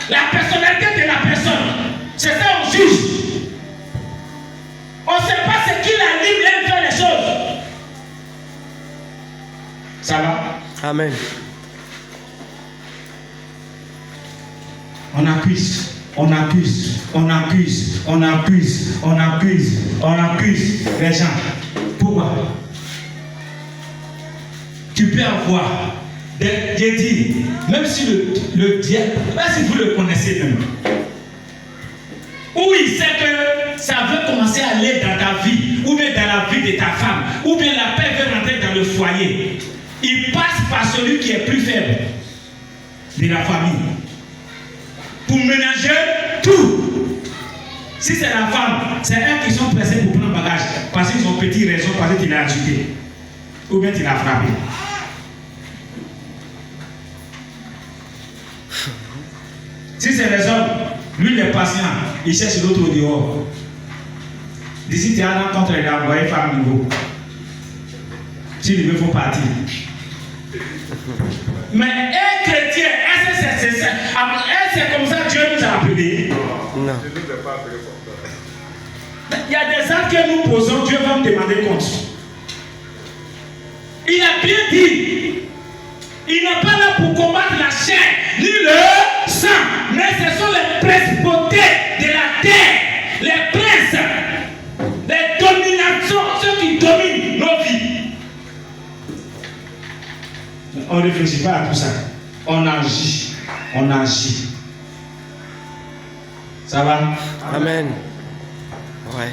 la personnalité de la personne. C'est ça on juge. On ne sait pas ce qui l'anime et faire les choses. Ça va? Amen. On accuse, on accuse, on accuse, on accuse, on accuse, on accuse les gens. Pourquoi? Tu peux avoir j'ai dit, même si le diable, même si vous le connaissez même, où il sait que ça veut commencer à aller dans ta vie, ou bien dans la vie de ta femme, ou bien la paix veut rentrer dans le foyer, il passe par celui qui est plus faible de la famille pour ménager tout. Si c'est la femme, c'est eux qui sont pressés pour prendre bagage parce qu'ils ont petite raison, parce qu'il a ajouté ou bien il a frappé. Si c'est les hommes, lui il est patient, il cherche l'autre au dehors. D'ici tu as un contre les dames, voyez femme nouveau. S'il veut, il faut partir. Mais un chrétien, est-ce que c'est comme ça que Dieu nous a appelés? Non. Il y a des actes que nous posons, Dieu va me demander compte. Il a bien dit, il n'est pas là pour combattre la chair, ni le sang, mais ce sont les principautés de la terre, les princes, les dominations, ceux qui dominent nos vies. On ne réfléchit pas à tout ça. On agit. On agit. Ça va? Amen. Ouais.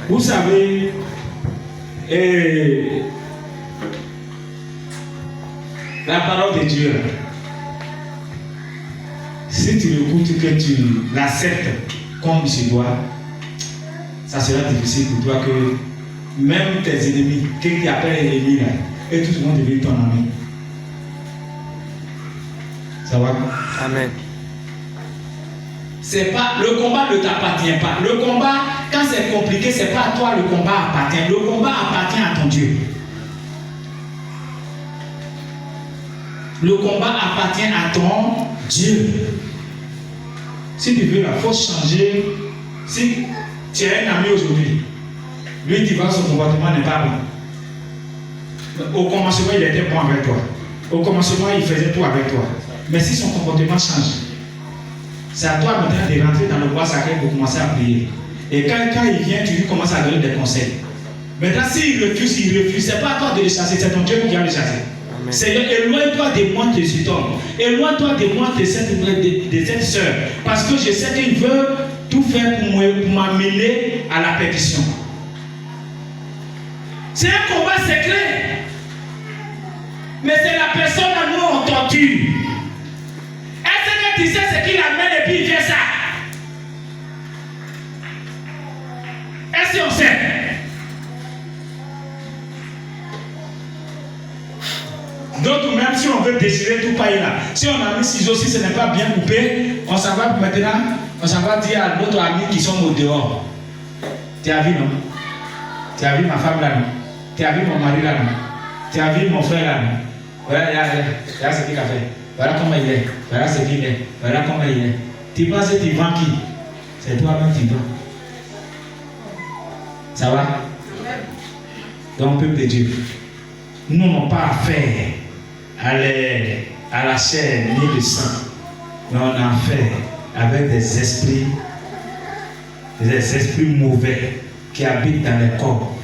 Vous savez, la parole de Dieu, si tu l'écoutes, que tu l'acceptes comme il se doit, ça sera difficile pour toi que même tes ennemis, qui appellent ennemis là, et tout le monde devient ton ami. Ça va? Amen. C'est pas, le combat ne t'appartient pas. Le combat, quand c'est compliqué, c'est pas à toi le combat appartient. Le combat appartient à ton Dieu. Le combat appartient à ton Dieu. Si tu veux la force changer, si tu as un ami aujourd'hui, lui tu vois son comportement n'est pas bon. Au commencement il était bon avec toi. Au commencement il faisait tout avec toi. Mais si son comportement change, c'est à toi maintenant de rentrer dans le bois sacré pour commencer à prier. Et quand il vient, tu lui commences à donner des conseils. Maintenant, s'il refuse, c'est pas à toi de le chasser, c'est ton Dieu qui vient le chasser. Seigneur, éloigne-toi de moi de cet homme. Éloigne-toi de moi de cette soeur. Parce que je sais qu'il veut tout faire pour m'amener à la perdition. C'est un combat secret. Mais c'est la personne à nous on torture. Est-ce que tu sais ce qu'il amène et puis il fait ça? Est-ce qu'on sait? D'autres même si on veut déchirer tout paille là, si on a mis ciseaux, si ce n'est pas bien coupé, on s'en va maintenant, on s'en va dire à notre ami qui sont au dehors. Tu as vu non? Tu as vu ma femme là non? Tu as vu mon mari là non? Tu as vu mon frère là non? Voilà ce qu'il a fait. Voilà comment il est. Voilà ce qu'il est. Voilà comment il est. Tu penses que tu vends qui? C'est toi-même qui vends. Ça va? Donc, peuple de Dieu, nous n'avons pas affaire à la chair ni le sang. Mais on a affaire avec des esprits mauvais qui habitent dans les corps.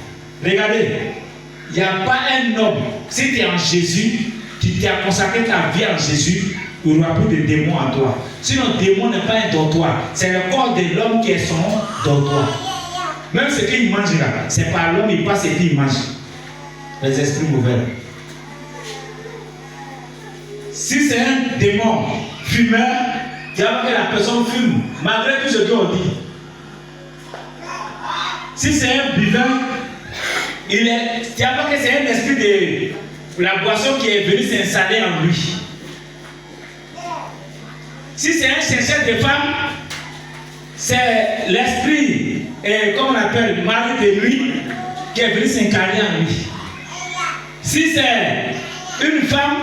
Regardez, il n'y a pas un homme. Si tu es en Jésus, tu t'as consacré ta vie en Jésus, il n'y aura plus de démons en toi. Sinon, le démon n'est pas un dortoir. C'est le corps de l'homme qui est son dortoir. Même ce qu'il mange là, c'est par l'homme, il passe et puis il mange. Les esprits mauvais. Si c'est un démon fumeur, tu vas voir que la personne fume, malgré tout ce qu'on dit. Si c'est un buveur, tu vas voir que c'est un esprit de la boisson qui est venu s'installer en lui. Si c'est un chercheur de femmes, c'est l'esprit, comme on appelle, mari de lui, qui est venu s'incarner en lui. Si c'est une femme,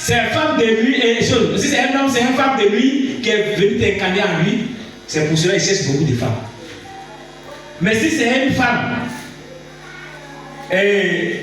C'est une femme de lui, et si c'est un homme, c'est une femme de lui qui est venue t'incarner en lui. C'est pour cela qu'il cherche beaucoup de femmes. Mais si c'est une femme, et